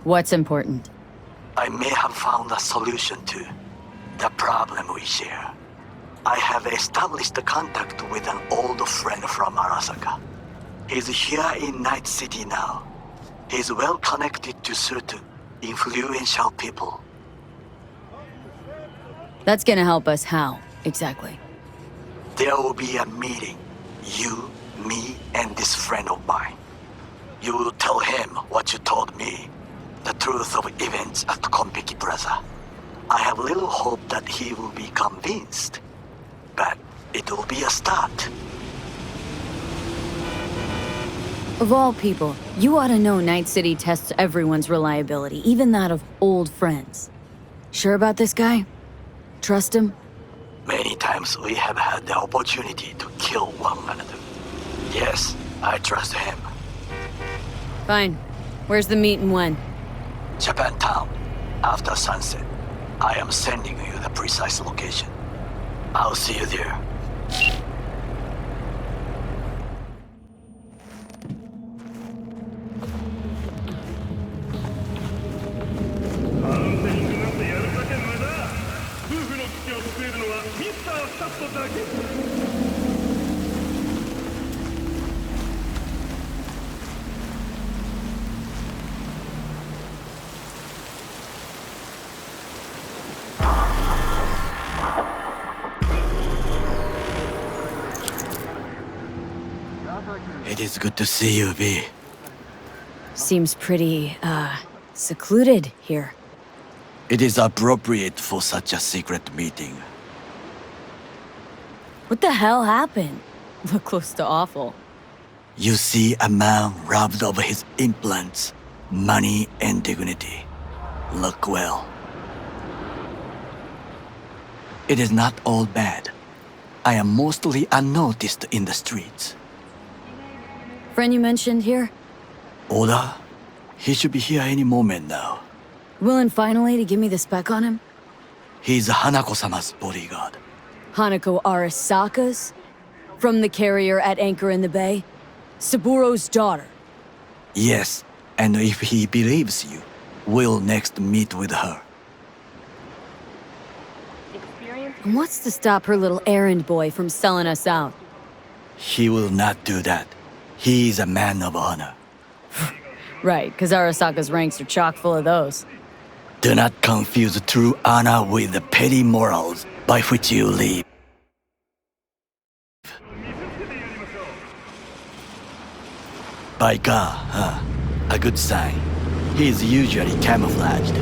What's important? I may have found a solution to the problem we share. I have established a contact with an old friend from Arasaka. He's here in Night City now. He's well connected to certain influential people. That's gonna help us how, exactly? There will be a meeting. You, me, and this friend of mine. You will tell him what you told me. The truth of events at Konpeki Plaza. I have little hope that he will be convinced. But it will be a start. Of all people, you ought to know Night City tests everyone's reliability, even that of old friends. Sure about this guy? Trust him? Many times we have had the opportunity to kill one another. Yes, I trust him. Fine. Where's the meet and when? Japantown, after sunset. I am sending you the precise location. I'll see you there. It is good to see you, V. Seems pretty, secluded here. It is appropriate for such a secret meeting. What the hell happened? Look close to awful. You see a man robbed of his implants, money and dignity. Look well. It is not all bad. I am mostly unnoticed in the streets. Friend you mentioned here? Oda? He should be here any moment now. Willing finally to give me the spec on him? He's Hanako-sama's bodyguard. Hanako Arasaka's? From the carrier at anchor in the bay? Saburo's daughter? Yes, and if he believes you, we'll next meet with her. And what's to stop her little errand boy from selling us out? He will not do that. He is a man of honor. Right, because Arasaka's ranks are chock full of those. Do not confuse true honor with the petty morals by which you live. By God, huh? A good sign. He is usually camouflaged.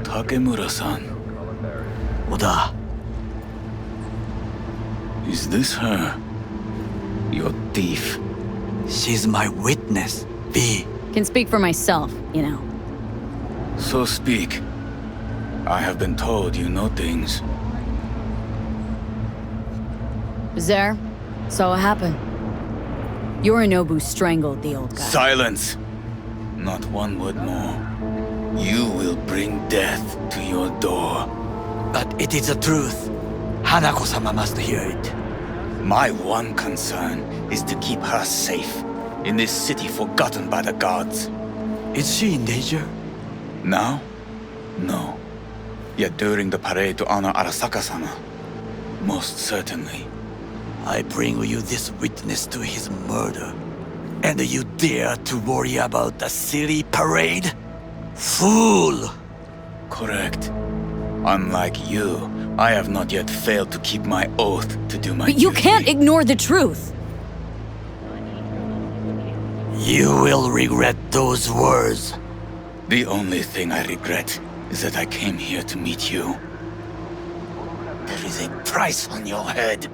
Takemura-san. Oda, Is this her? Your thief. she's my witness, V. Can speak for myself, you know. So speak. I have been told you know things. There, saw what happened. Yorinobu strangled the old guy. Silence! Not one word more. You will bring death to your door. But it is the truth. Hanako-sama must hear it. My one concern is to keep her safe in this city forgotten by the gods. Is she in danger? Now? No. Yet during the parade to honor Arasaka-sama, most certainly. I bring you this witness to his murder. And you dare to worry about a silly parade? Fool! Correct. Unlike you, I have not yet failed to keep my oath to do my But you duty. can't ignore the truth! You will regret those words. The only thing I regret is that I came here to meet you. There is a price on your head.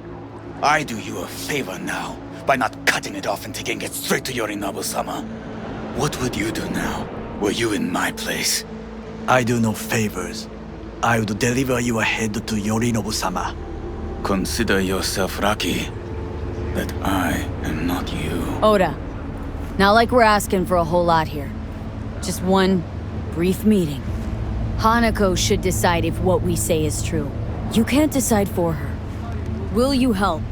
I do you a favor now by not cutting it off and taking it straight to Yorinobu-sama. What would you do now, were you in my place? I do no favors. I would deliver your head to Yorinobu-sama. Consider yourself lucky that I am not you. Oda, not like we're asking for a whole lot here. Just one brief meeting. Hanako should decide if what we say is true. You can't decide for her. Will you help?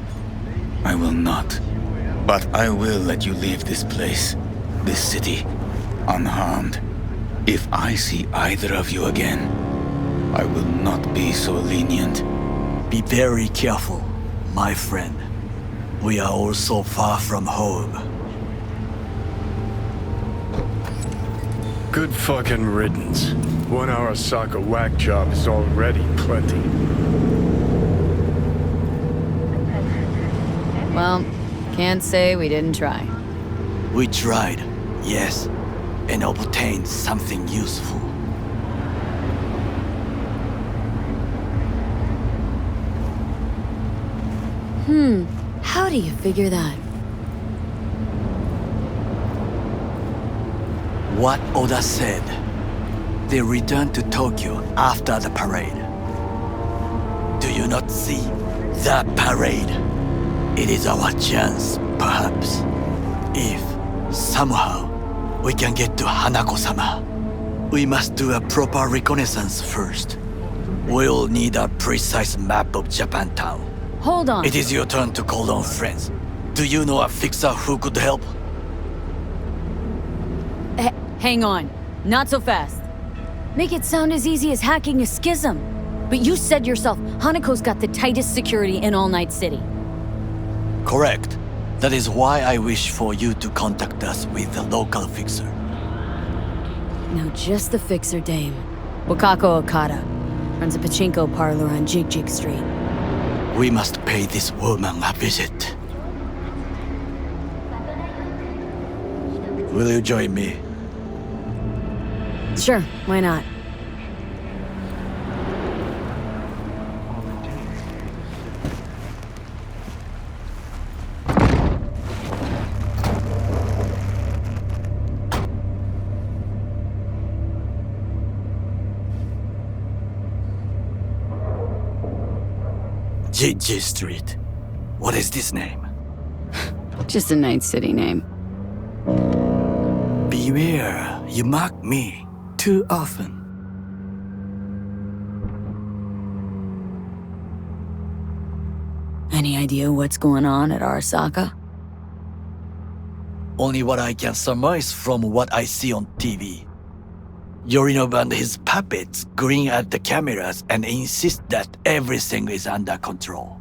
I will not. But I will let you leave this place, this city, unharmed. If I see either of you again, I will not be so lenient. Be very careful, my friend. We are all so far from home. Good fucking riddance. One Arasaka whack job is already plenty. Well, can't say we didn't try. We tried, yes, and obtained something useful. How do you figure that? What Oda said. They returned to Tokyo after the parade. Do you not see that parade? It is our chance, perhaps. If, somehow, we can get to Hanako-sama. We must do a proper reconnaissance first. We'll need a precise map of Japantown. Hold on. It is your turn to call on friends. Do you know a fixer who could help? Hang on. Not so fast. Make it sound as easy as hacking a schism. But you said yourself, Hanako's got the tightest security in all Night City. Correct. That is why I wish for you to contact us with the local fixer. Now just the fixer dame. Wakako Okada. Runs a pachinko parlor on Jig Jig Street. We must pay this woman a visit. Will you join me? Sure, why not? Jiji Street. What is this name? Just a Night City name. Beware, you mock me too often. Any idea what's going on at Arasaka? Only what I can surmise from what I see on TV. Yorinobu and his puppets grin at the cameras and insist that everything is under control.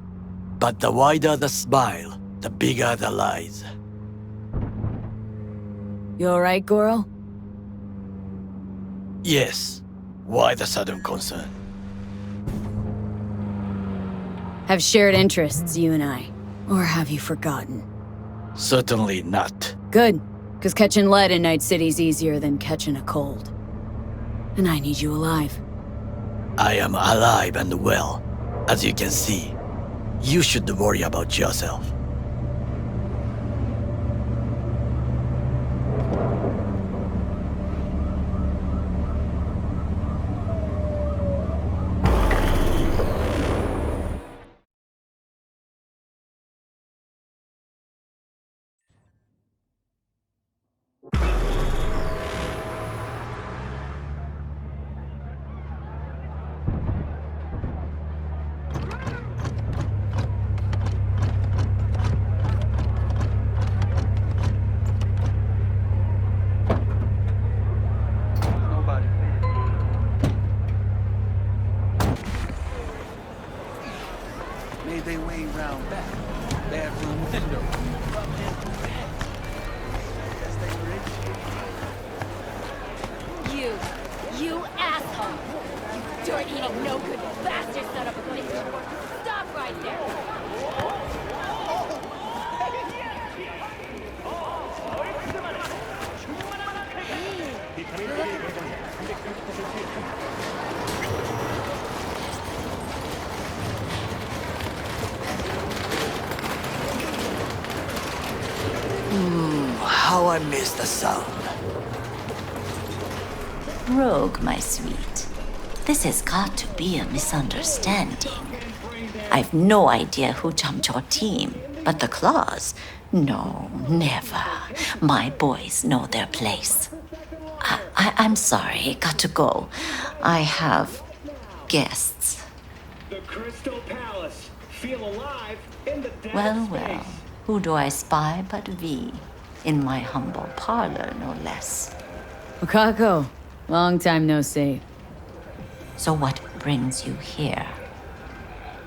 But the wider the smile, the bigger the lies. You alright, Goro? Yes. Why the sudden concern? Have shared interests, you and I. Or have you forgotten? Certainly not. Good, because catching lead in Night City's easier than catching a cold. And I need you alive. I am alive and well, as you can see. You should worry about yourself. Made their way round back. Bathroom window. You asshole! You dirt-eating, no-good bastard son of a bitch! Stop right there! How I miss the sound. rogue, my sweet. This has got to be a misunderstanding. I've no idea who jumped your team, but the claws? No, never. My boys know their place. I'm sorry, got to go. I have guests. The Crystal Palace. Feel alive in the dead Well, space. well, who do I spy but V? In my humble parlor, no less. Wakako, long time no see. So what brings you here?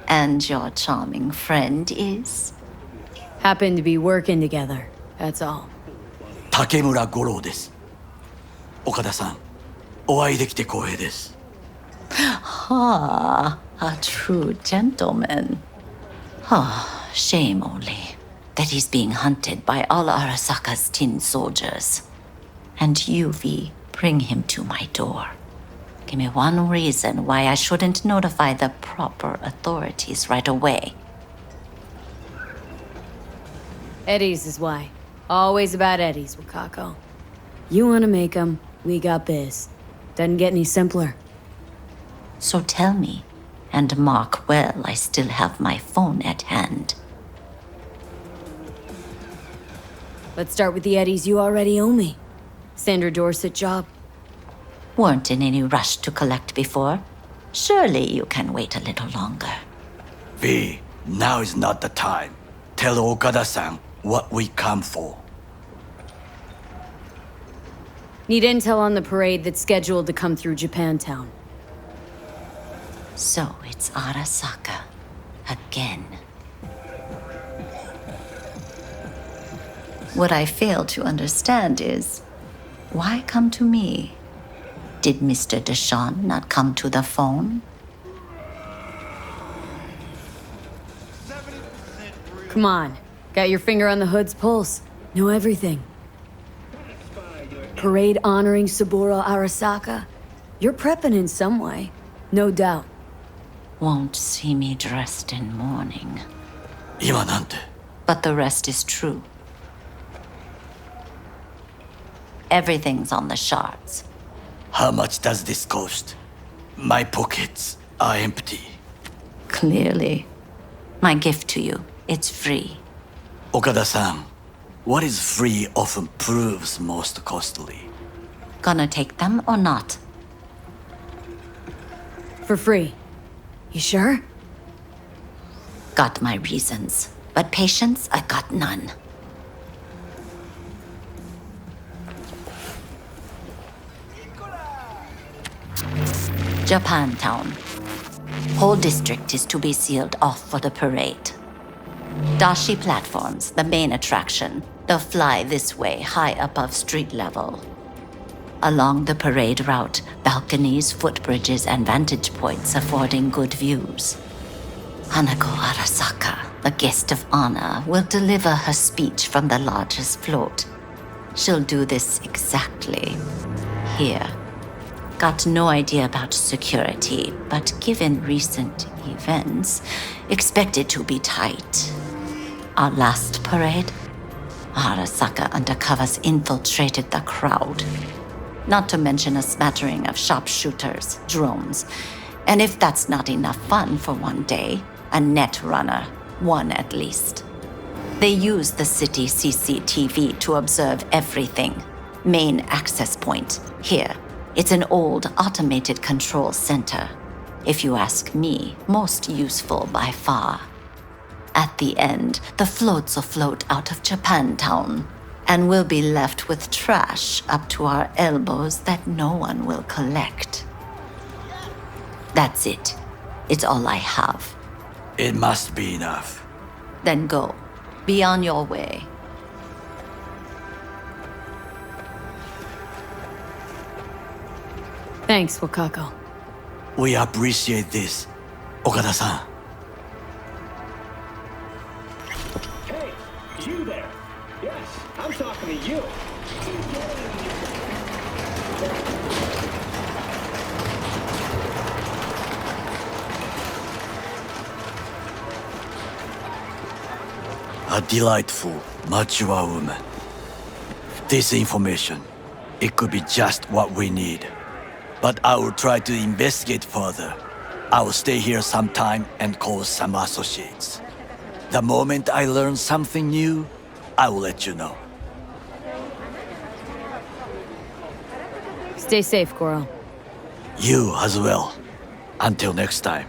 And your charming friend is? Happen to be working together, that's all. 竹村五郎です。岡田さん、お会いできて光栄です。Ah, a true gentleman. Ah, shame only that he's being hunted by all Arasaka's tin soldiers. And you, V, bring him to my door. Give me one reason why I shouldn't notify the proper authorities right away. Eddie's is why. Always about Eddie's, Wakako. You wanna make 'em, we got biz. Doesn't get any simpler. So tell me, and mark well I still have my phone at hand. Let's start with the Eddies you already owe me. Sandra Dorset job. Weren't in any rush to collect before. Surely you can wait a little longer. V, now is not the time. Tell Okada-san what we come for. Need intel on the parade that's scheduled to come through Japantown. So it's Arasaka. Again. What I fail to understand is, why come to me? Did Mr. Deshawn not come to the phone? Come on. Got your finger on the hood's pulse. Know everything. Parade honoring Saboru Arasaka. You're prepping in some way. No doubt. Won't see me dressed in mourning. 今なんて But the rest is true. Everything's on the shards. How much does this cost? My pockets are empty. Clearly. My gift to you, it's free. Okada-san, what is free often proves most costly. Gonna take them or not? For free. You sure? Got my reasons, but patience, I got none. Japantown. Whole district is to be sealed off for the parade. Dashi platforms, the main attraction. They'll fly this way, high above street level. Along the parade route, balconies, footbridges, and vantage points affording good views. Hanako Arasaka, the guest of honor, will deliver her speech from the largest float. She'll do this exactly here. Got no idea about security, but given recent events, expect it to be tight. Our last parade, Arasaka undercovers infiltrated the crowd. Not to mention a smattering of sharpshooters, drones, and if that's not enough fun for one day, a net runner, one at least. They use the city CCTV to observe everything. Main access point, here. It's an old automated control center. If you ask me, most useful by far. At the end, the floats will float out of Japantown, and we'll be left with trash up to our elbows that no one will collect. That's it. It's all I have. It must be enough. Then go. Be on your way. Thanks, Wakako. We appreciate this, Okada-san. Hey, you there. Yes, I'm talking to you. A delightful, mature woman. This information, it could be just what we need. But I will try to investigate further. I will stay here some time and call some associates. The moment I learn something new, I will let you know. Stay safe, Goro. You as well. Until next time.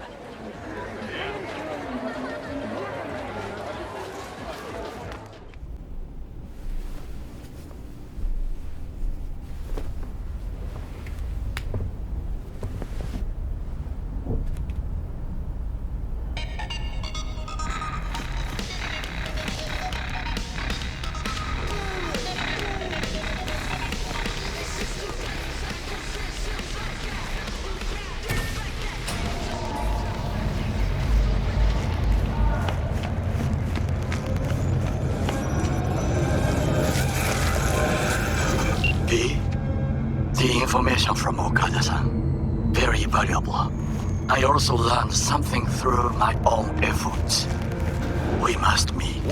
The information from Okada-san, very valuable. I also learned something through my own efforts. We must meet.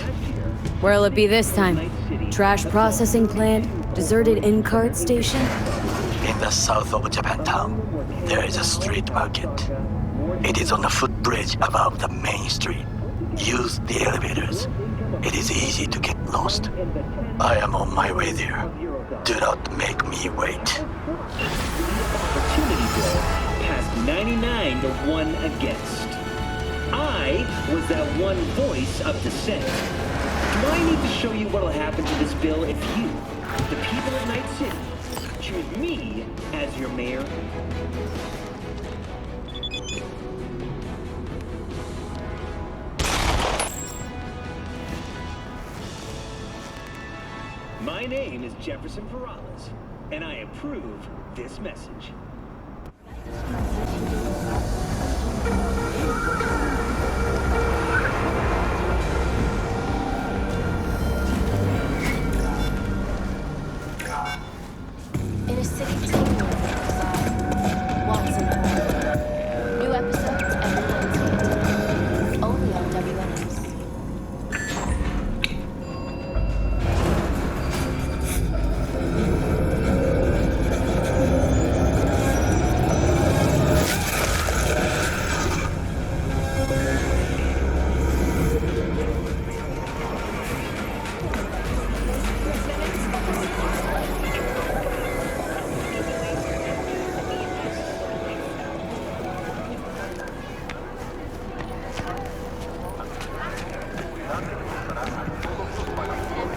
Where'll it be this time? Trash processing plant? Deserted in-cart station? In the south of Japantown, there is a street market. It is on a footbridge above the main street. Use the elevators. It is easy to get lost. I am on my way there. Do not make me wait. Opportunity bill passed 99 to 1 against. I was that one voice of dissent. Do I need to show you what'll happen to this bill if you, the people of Night City, choose me as your mayor? My name is Jefferson Perales, and I approve this message. In a city takeover by Watson Hall. New episodes every Wednesday. Only on WNS.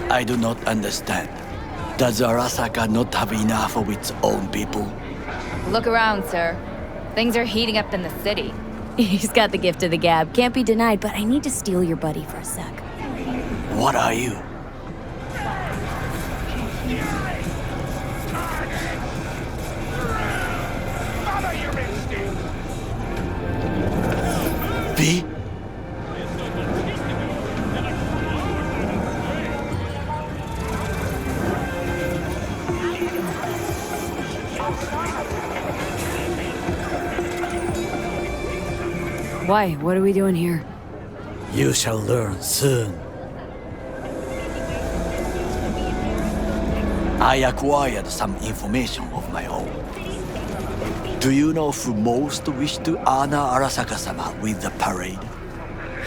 I do not understand. Does Arasaka not have enough of its own people? Look around, sir. Things are heating up in the city. He's got the gift of the gab. Can't be denied, but I need to steal your buddy for a sec. What are you? V? Why? What are we doing here? You shall learn soon. I acquired some information of my own. Do you know who most wished to honor Arasaka-sama with the parade?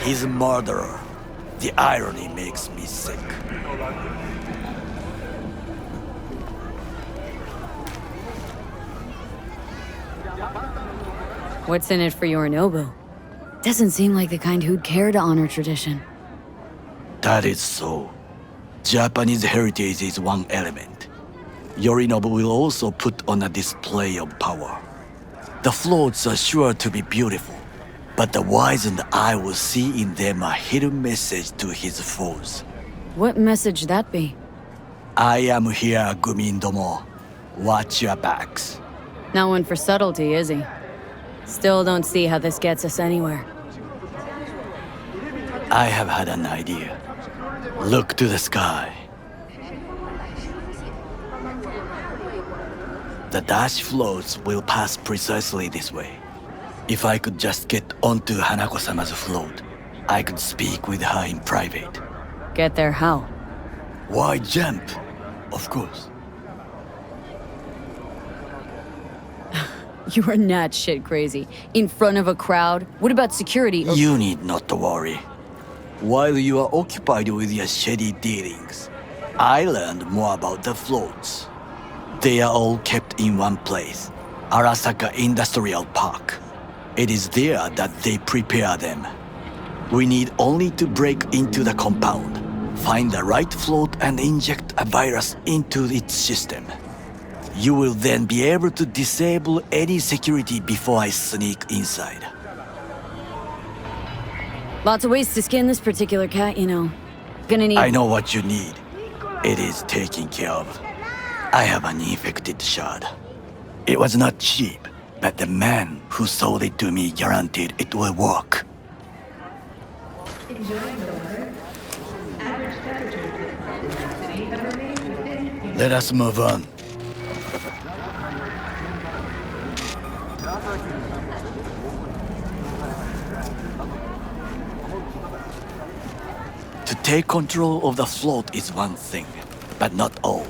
His murderer. The irony makes me sick. What's in it for Yorinobu? Doesn't seem like the kind who'd care to honor tradition. That is so. Japanese heritage is one element. Yorinobu will also put on a display of power. The floats are sure to be beautiful, but the wizened eye will see in them a hidden message to his foes. What message that be? I am here, Gumindomo. Watch your backs. Not one for subtlety, is he? Still don't see how this gets us anywhere. I have had an idea. Look to the sky. The dash floats will pass precisely this way. If I could just get onto Hanako-sama's float, I could speak with her in private. Get there how? Why jump? Of course. You are not shit crazy. In front of a crowd? What about security? You need not to worry. While you are occupied with your shady dealings, I learned more about the floats. They are all kept in one place, Arasaka Industrial Park. It is there that they prepare them. We need only to break into the compound, find the right float and inject a virus into its system. You will then be able to disable any security before I sneak inside. Lots of ways to skin this particular cat, you know. Gonna need... I know what you need. It is taken care of. I have an infected shard. It was not cheap, but the man who sold it to me guaranteed it will work. Let us move on. To take control of the float is one thing, but not all.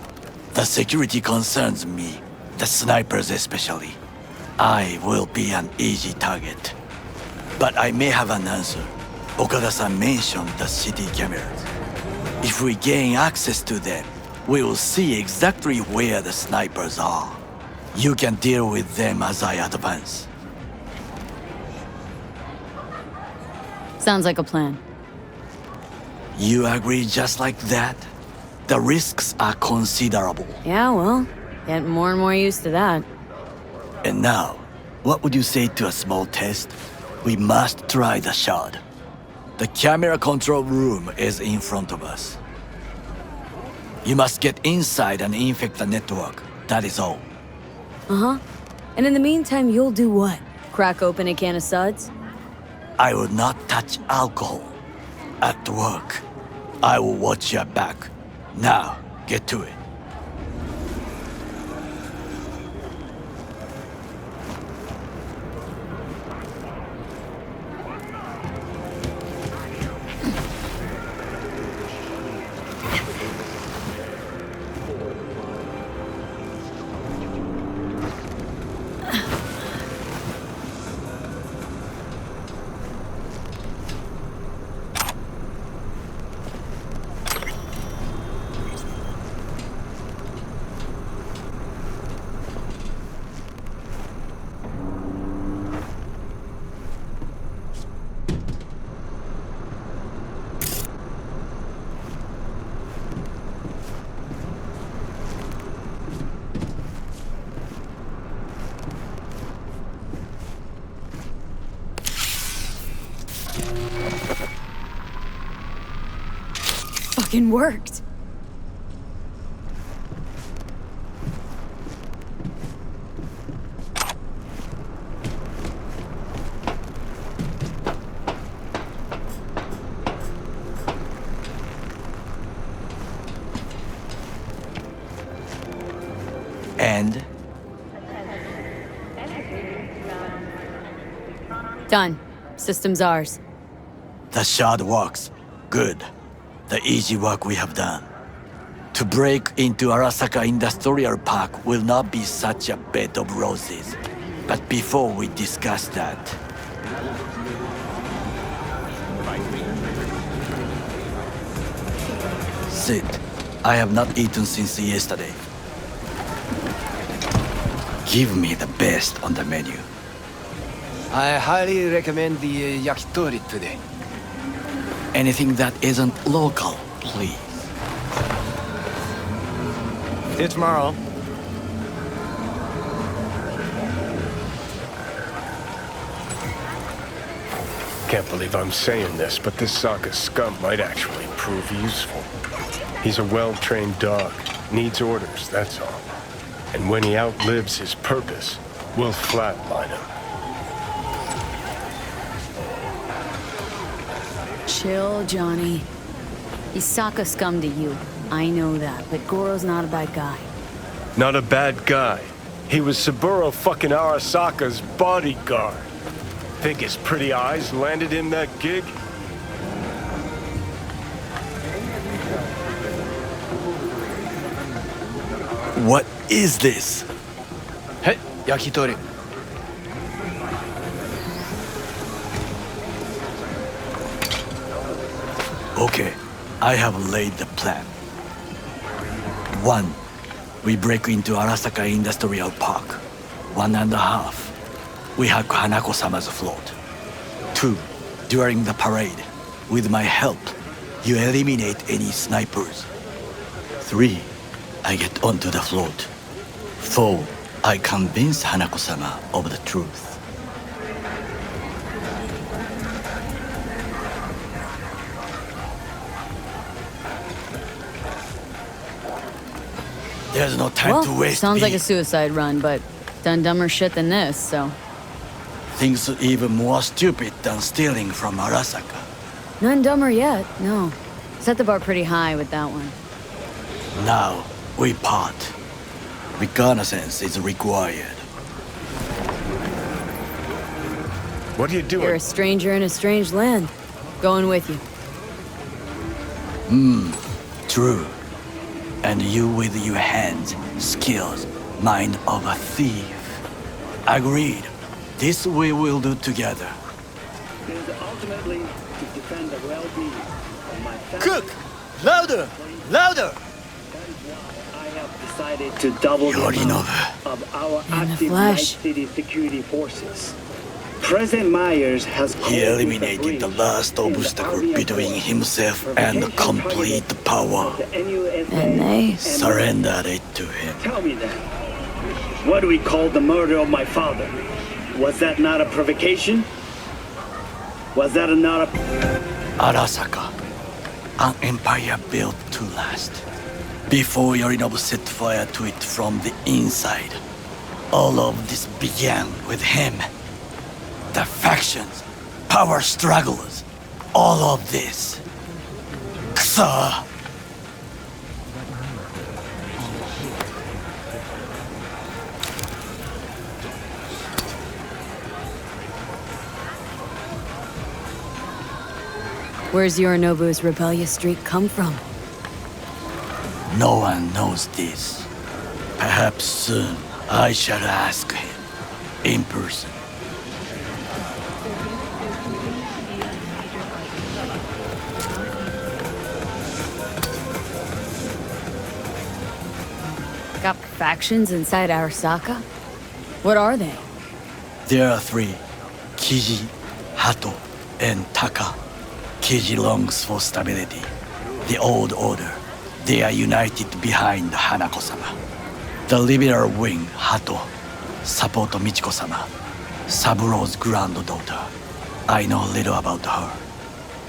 The security concerns me, the snipers especially. I will be an easy target. But I may have an answer. Okada-san mentioned the city cameras. If we gain access to them, we will see exactly where the snipers are. You can deal with them as I advance. Sounds like a plan. You agree just like that? The risks are considerable. Yeah, well, getting more and more used to that. And now, what would you say to a small test? We must try the shard. The camera control room is in front of us. You must get inside and infect the network. That is all. Uh-huh. And in the meantime, you'll do what? Crack open a can of suds? I will not touch alcohol. At work, I will watch your back. Now, get to it. Fucking worked. And? Done. System's ours. The shard works. Good. The easy work we have done. To break into Arasaka Industrial Park will not be such a bed of roses. But before we discuss that... Sit. I have not eaten since yesterday. Give me the best on the menu. I highly recommend the yakitori today. Anything that isn't local, please. See you tomorrow. Can't believe I'm saying this, but this Saka scum might actually prove useful. He's a well-trained dog. Needs orders, that's all. And when he outlives his purpose, we'll flatline him. Chill, Johnny. He's Saka scum to you. I know that, but Goro's not a bad guy. Not a bad guy. He was Saboru fucking Arasaka's bodyguard. Think his pretty eyes landed him that gig? What is this? Hey, yakitori. Okay, I have laid the plan. 1. We break into Arasaka Industrial Park. 1.5. We hack Hanako-sama's float. 2. During the parade, with my help, you eliminate any snipers. 3. I get onto the float. 4. I convince Hanako-sama of the truth. There's no time Well, to waste. sounds like me. a suicide run, but done dumber shit than this, so... Things even more stupid than stealing from Arasaka. None dumber yet, no. Set the bar pretty high with that one. Now, we part. Reconnaissance is required. What are you doing? You're a stranger in a strange land. Going with you. True. And you with your hands, skills, mind of a thief. Agreed. This we will do together. It is ultimately to defend the well-being of my family. Cook! Louder! Louder! That is why I have decided to double the Yorinobu. amount of our In the active Night flesh. City security forces. President Myers has He eliminated the last obstacle between himself and complete power. And they... Surrendered it to him. Tell me then, what do we call the murder of my father? Was that not a provocation? Was that not a... Arasaka, an empire built to last. Before Yorinobu set fire to it from the inside, all of this began with him. The factions, power struggles, all of this. Kusa! Where's Yorinobu's rebellious streak come from? No one knows this. Perhaps soon I shall ask him in person. Got factions inside Arasaka? What are they? There are 3. Kiji, Hato, and Taka. Kiji longs for stability. The old order. They are united behind Hanako-sama. The liberal wing, Hato, support Michiko-sama, Saburo's granddaughter. I know little about her.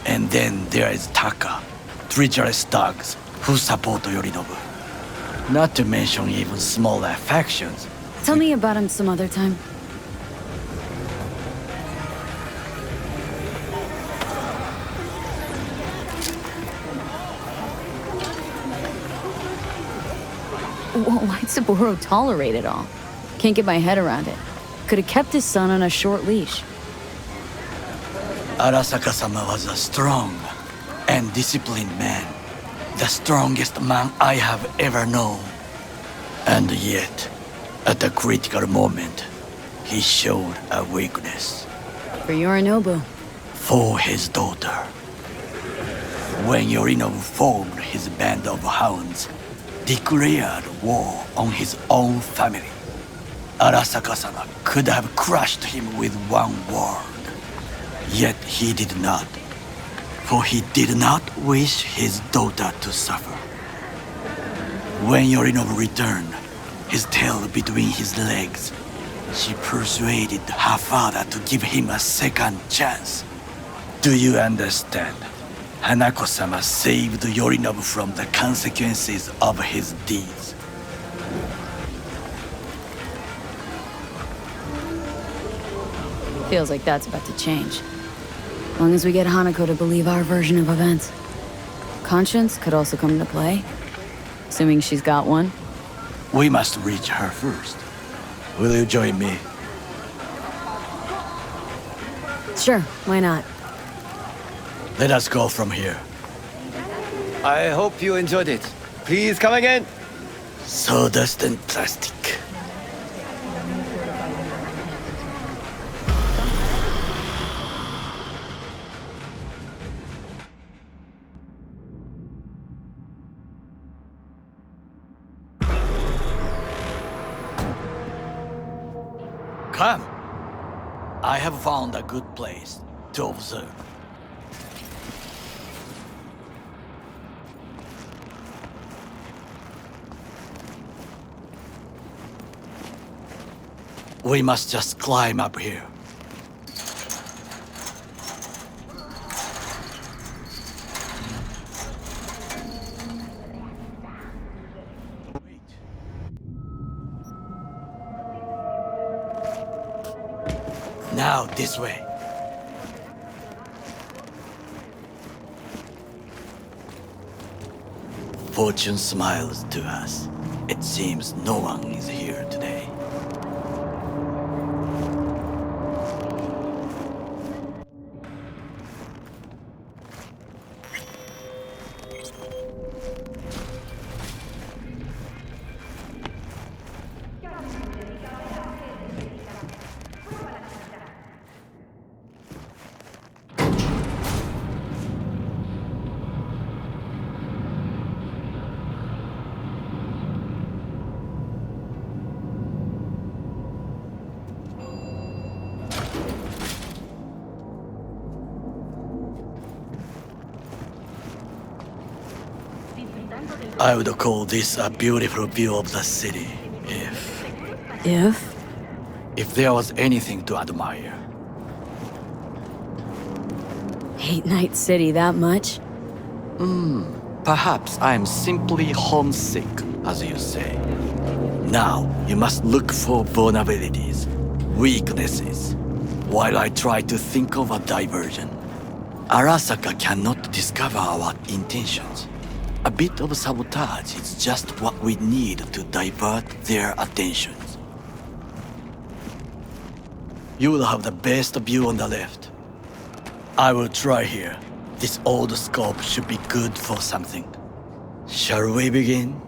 And then there is Taka, treacherous thugs who support Yorinobu. Not to mention even smaller factions. Tell me about him some other time. Why'd Saboru tolerate it all? Can't get my head around it. Could have kept his son on a short leash. Arasaka-sama was a strong and disciplined man. The strongest man I have ever known. And yet, at a critical moment, he showed a weakness. For Yorinobu. For his daughter. When Yorinobu formed his band of hounds, declared war on his own family, Arasaka-sama could have crushed him with one word. Yet he did not. For he did not wish his daughter to suffer. When Yorinobu returned, his tail between his legs, she persuaded her father to give him a second chance. Do you understand? Hanako-sama saved Yorinobu from the consequences of his deeds. Feels like that's about to change. As long as we get Hanako to believe our version of events. Conscience could also come into play. Assuming she's got one. We must reach her first. Will you join me? Sure, why not? Let us go from here. I hope you enjoyed it. Please come again. Sawdust and plastic. Come. I have found a good place to observe. We must just climb up here. Wait. Now this way. Fortune smiles to us. It seems no one is here today. I would call this a beautiful view of the city, if there was anything to admire. Hate Night City that much? Perhaps I'm simply homesick, as you say. Now, you must look for vulnerabilities, weaknesses, while I try to think of a diversion. Arasaka cannot discover our intentions. A bit of sabotage is just what we need to divert their attentions. You will have the best view on the left. I will try here. This old scope should be good for something. Shall we begin?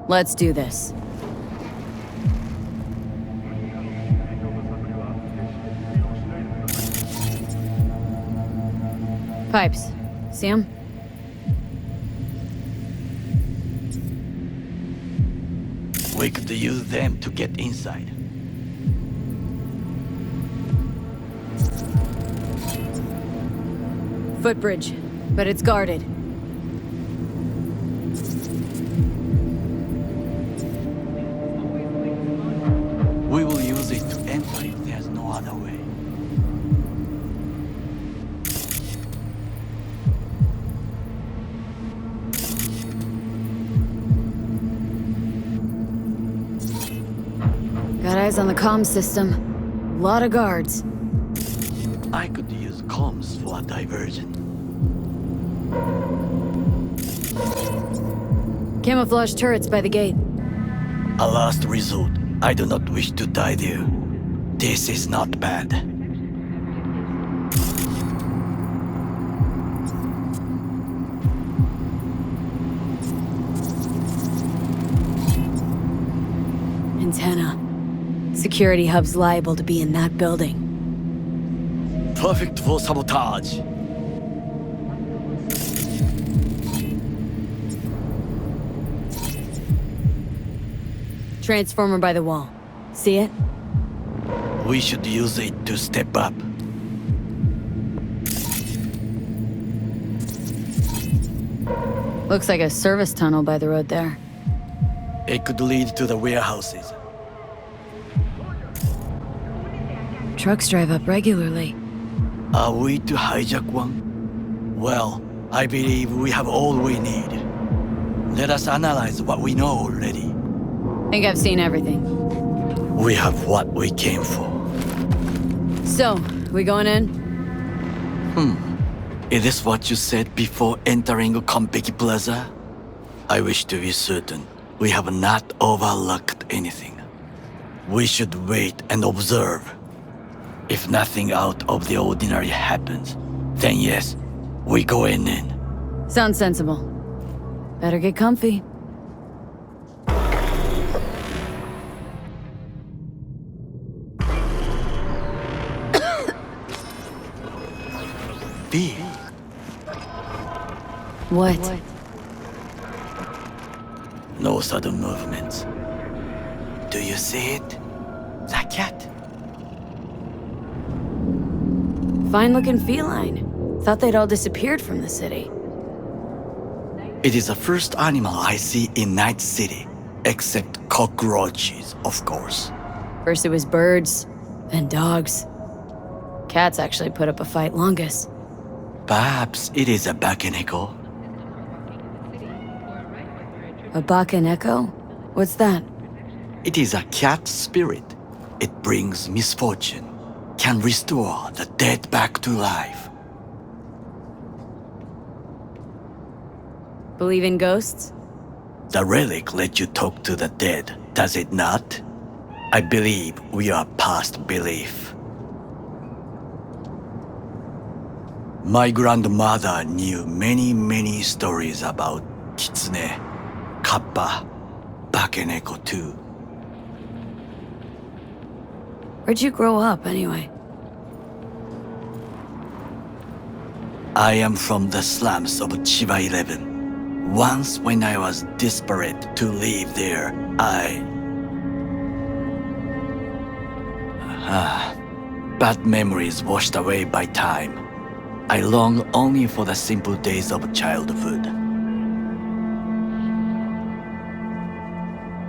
Let's do this. Pipes. See 'em? We could use them to get inside. Footbridge, but it's guarded. We will use it to enter if there's no other way. Got eyes on the comm system. Lot of guards. I could use comms for a diversion. Camouflage turrets by the gate. A last resort. I do not wish to die there. This is not bad. Antenna. Security hub's liable to be in that building. Perfect for sabotage. Transformer by the wall. See it? We should use it to step up. Looks like a service tunnel by the road there. It could lead to the warehouses. Trucks drive up regularly. Are we to hijack one? Well, I believe we have all we need. Let us analyze what we know already. Think I've seen everything. We have what we came for. So, we going in? Is this what you said before entering Konpeki Plaza? I wish to be certain we have not overlooked anything. We should wait and observe. If nothing out of the ordinary happens, then yes, we go in. Sounds sensible. Better get comfy. B. What? No sudden movements. Do you see it? The cat. Fine-looking feline. Thought they'd all disappeared from the city. It is the first animal I see in Night City, except cockroaches, of course. First it was birds, then dogs. Cats actually put up a fight longest. Perhaps it is a bakeneko. A bakaneko? What's that? It is a cat spirit. It brings misfortune, can restore the dead back to life. Believe in ghosts? The relic let you talk to the dead, does it not? I believe we are past belief. My grandmother knew many stories about kitsune, kappa, bakeneko too. Where'd you grow up, anyway? I am from the slums of Chiba 11. Once when I was desperate to live there, bad memories washed away by time. I long only for the simple days of childhood.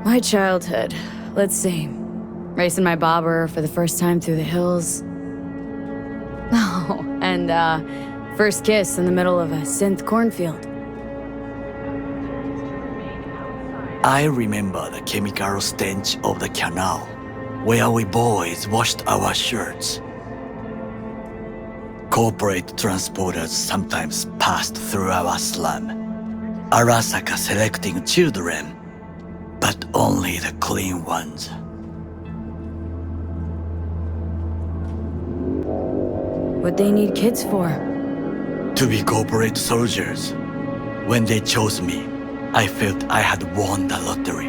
My childhood. Let's see. Racing my bobber for the first time through the hills. Oh, and first kiss in the middle of a synth cornfield. I remember the chemical stench of the canal, where we boys washed our shirts. Corporate transporters sometimes passed through our slum. Arasaka selecting children, but only the clean ones. What they need kids for? To be corporate soldiers. When they chose me, I felt I had won the lottery.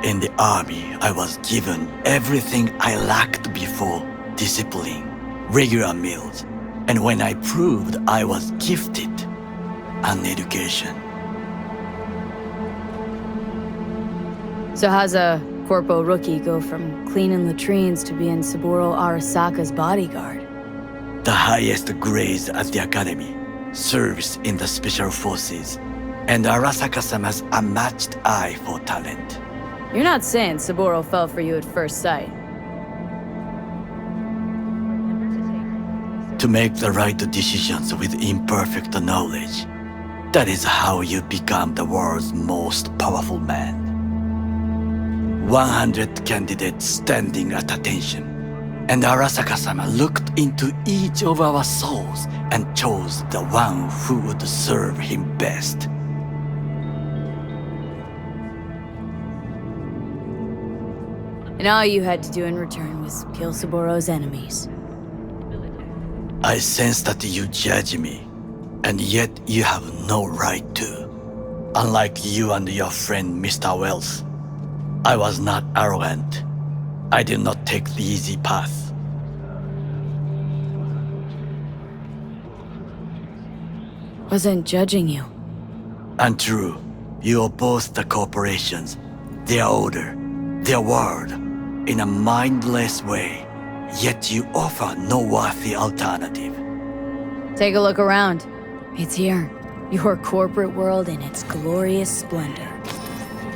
In the army, I was given everything I lacked before: discipline, regular meals, and when I proved I was gifted, an education. So how's a corpo rookie go from cleaning latrines to being Saboru Arasaka's bodyguard? The highest grades at the academy, service in the special forces, and Arasaka-sama's unmatched eye for talent. You're not saying Saboru fell for you at first sight. To make the right decisions with imperfect knowledge, that is how you become the world's most powerful man. 100 candidates standing at attention, and Arasaka-sama looked into each of our souls and chose the one who would serve him best. And all you had to do in return was kill Saboru's enemies. I sense that you judge me, and yet you have no right to. Unlike you and your friend Mr. Wells, I was not arrogant. I did not take the easy path. Wasn't judging you. Untrue. You oppose the corporations, their order, their word, in a mindless way, yet you offer no worthy alternative. Take a look around. It's here. Your corporate world in its glorious splendor.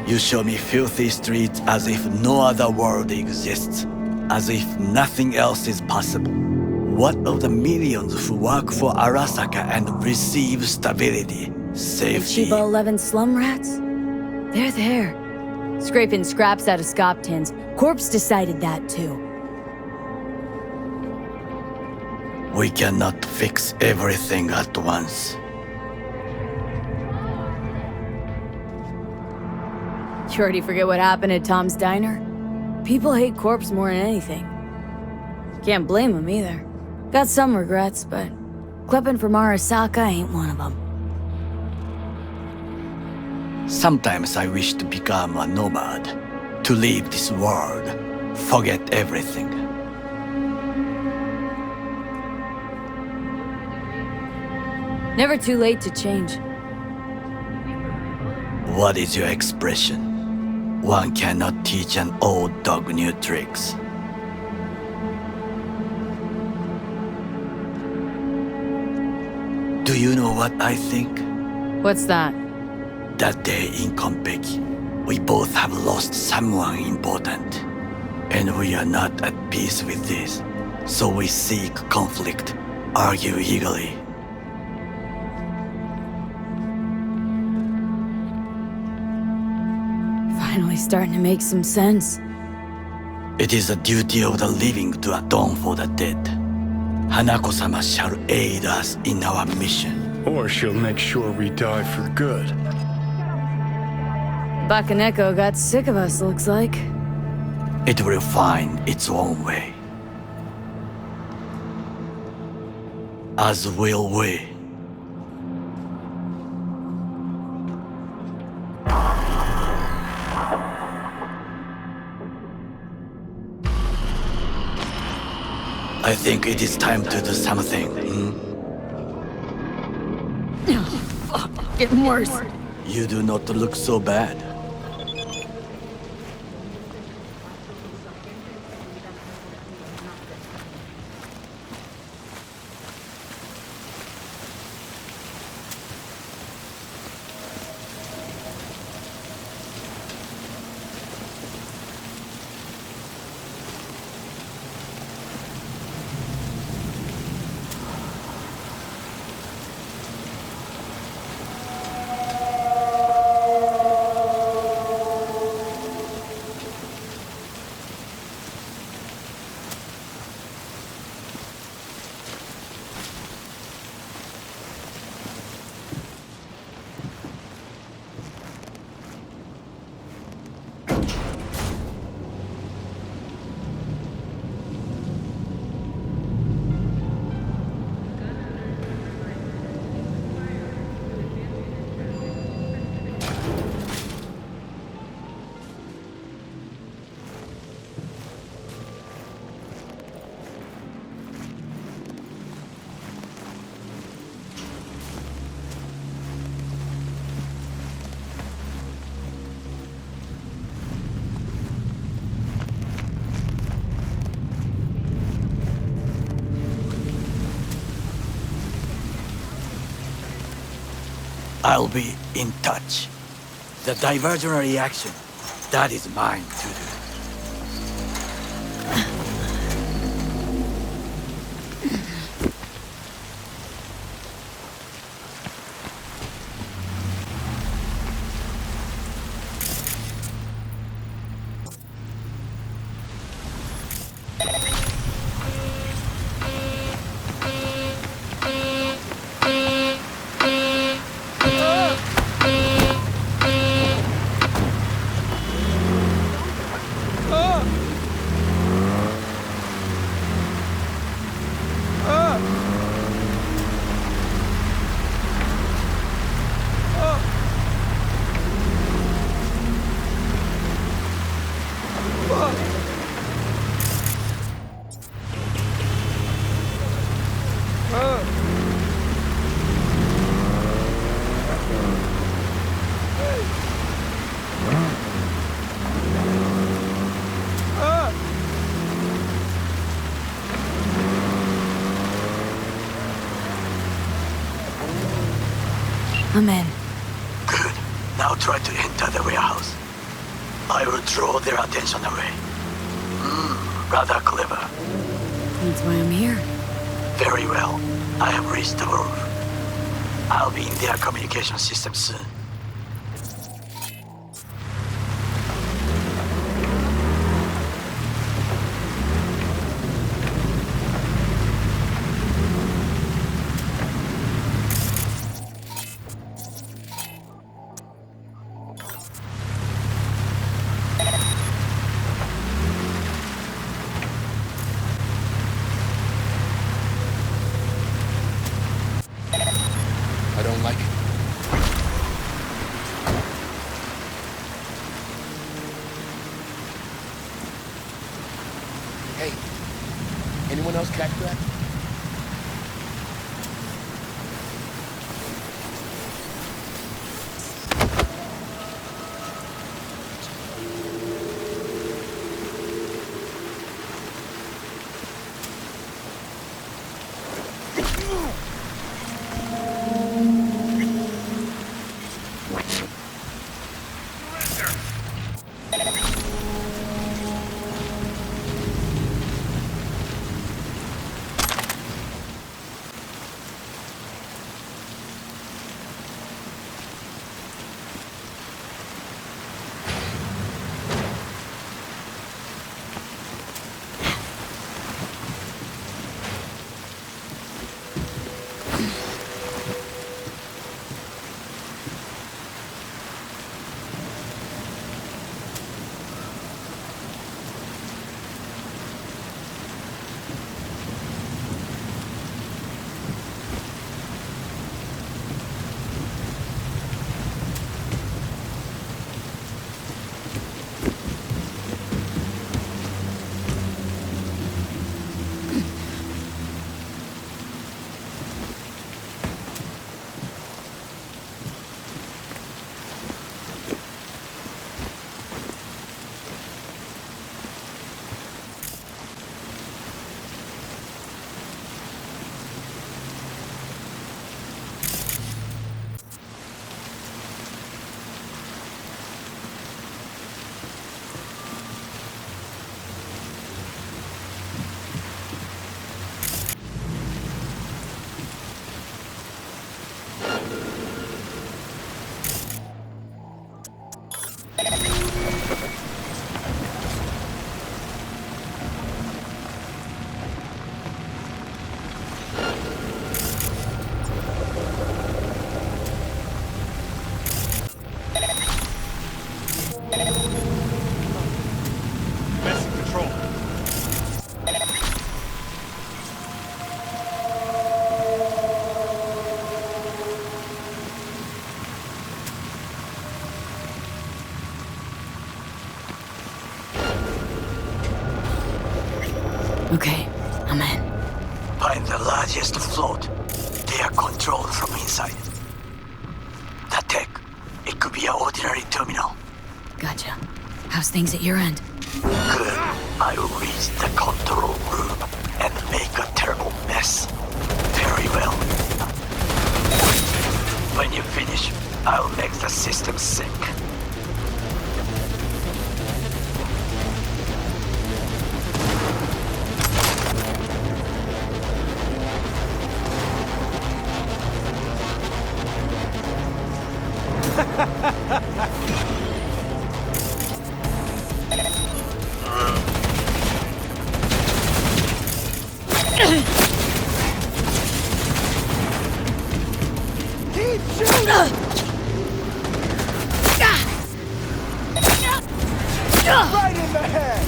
You show me filthy streets as if no other world exists, as if nothing else is possible. What of the millions who work for Arasaka and receive stability, safety? Chiba 11 slum rats? They're there. Scraping scraps out of scop tins. Corpse decided that too. We cannot fix everything at once. You already forget what happened at Tom's Diner? People hate Corpse more than anything. Can't blame them either. Got some regrets, but clipping from Arasaka ain't one of them. Sometimes I wish to become a nomad, to leave this world, forget everything. Never too late to change. What is your expression? One cannot teach an old dog new tricks. Do you know what I think? What's that? That day in Konpeki, we both have lost someone important. And we are not at peace with this. So we seek conflict, argue eagerly. Finally starting to make some sense. It is the duty of the living to atone for the dead. Hanako-sama shall aid us in our mission. Or she'll make sure we die for good. Bakaneko got sick of us, looks like. It will find its own way. As will we. I think it is time to do something. Fuck, getting worse. You do not look so bad. I'll be in touch. The diversionary reaction, that is mine to do. I'm in. Good. Now try to enter the warehouse. I will draw their attention away. Rather clever. That's why I'm here. Very well. I have reached the roof. I'll be in their communication system soon. I don't like it. Hey, anyone else catch that? Okay, I'm in. Find the largest float. They are controlled from inside. That tech, it could be an ordinary terminal. Gotcha. How's things at your end? Good. I will reach the control room and make a terrible mess. Very well. When you finish, I'll make the system sync. Right in the head!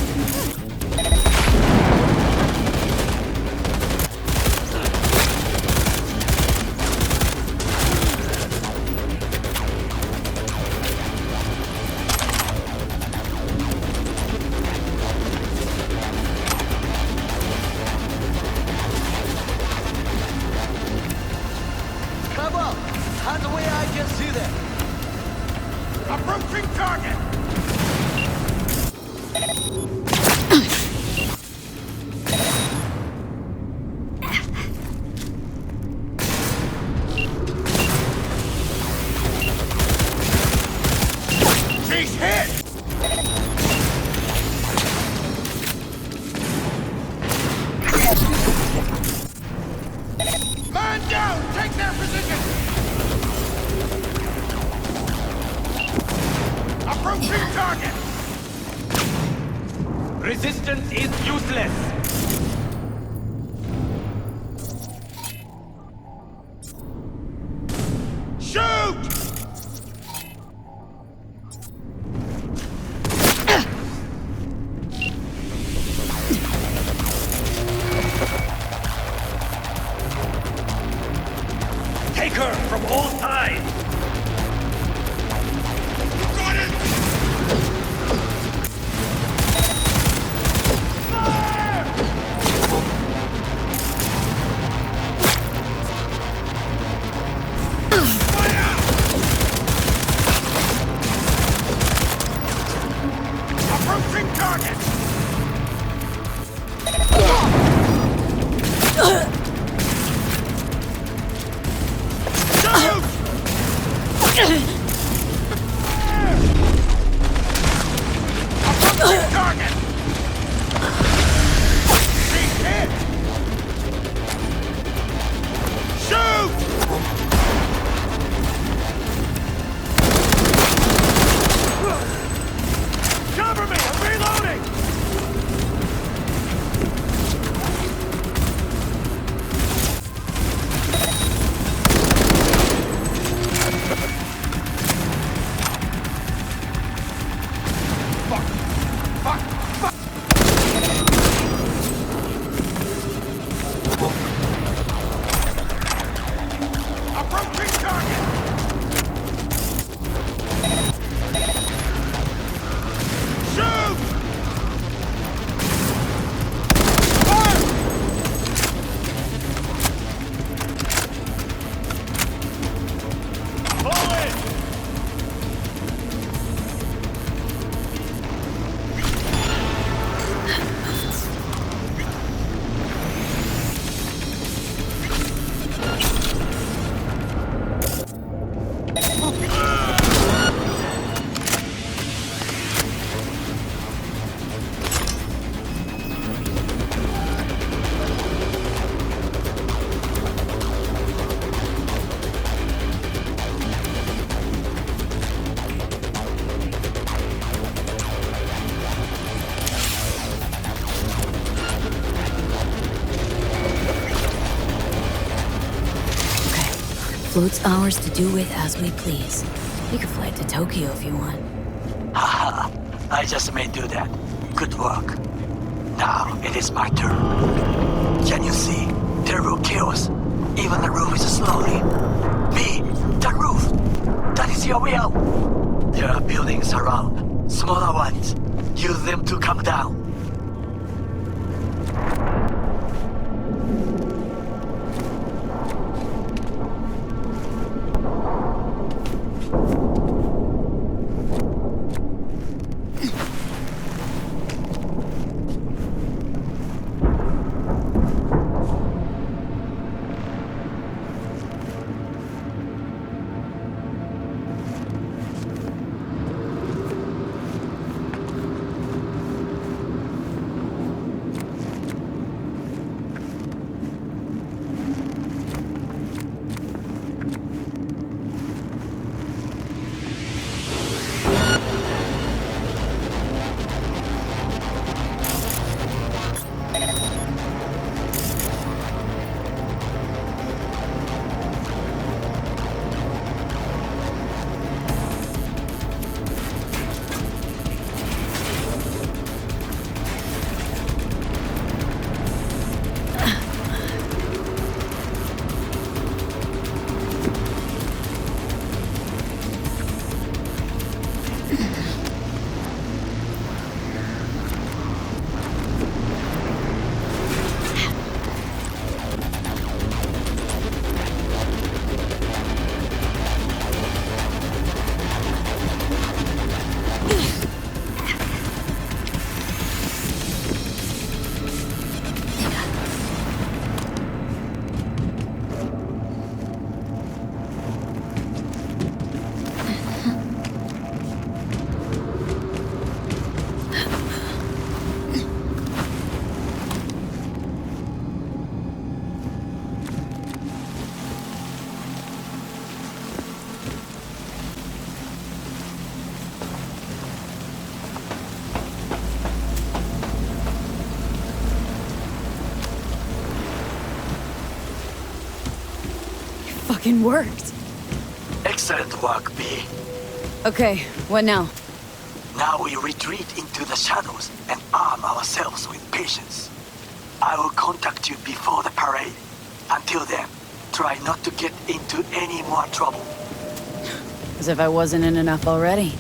Come on! Hand away, I can see them! Approaching target! She's hit! Man down! Take their position! Approaching target! Resistance is useless! Shoot! Take her from all sides! Got it! Approaching target! Approaching target! She's hit! Shoot! Cover me! I'm reloading! Approaching target! Shoot! Fire! Pull it! Float's ours to do with as we please. We could fly to Tokyo if you want. Haha, I just may do that. Good work. Now it is my turn. Can you see? Terrible chaos. Even the roof is slowly. B, the roof! That is your way out! There are buildings around. Smaller ones. Use them to come down. Fucking worked. Excellent work, B. Okay, what now? Now we retreat into the shadows and arm ourselves with patience. I will contact you before the parade. Until then, try not to get into any more trouble. As if I wasn't in enough already.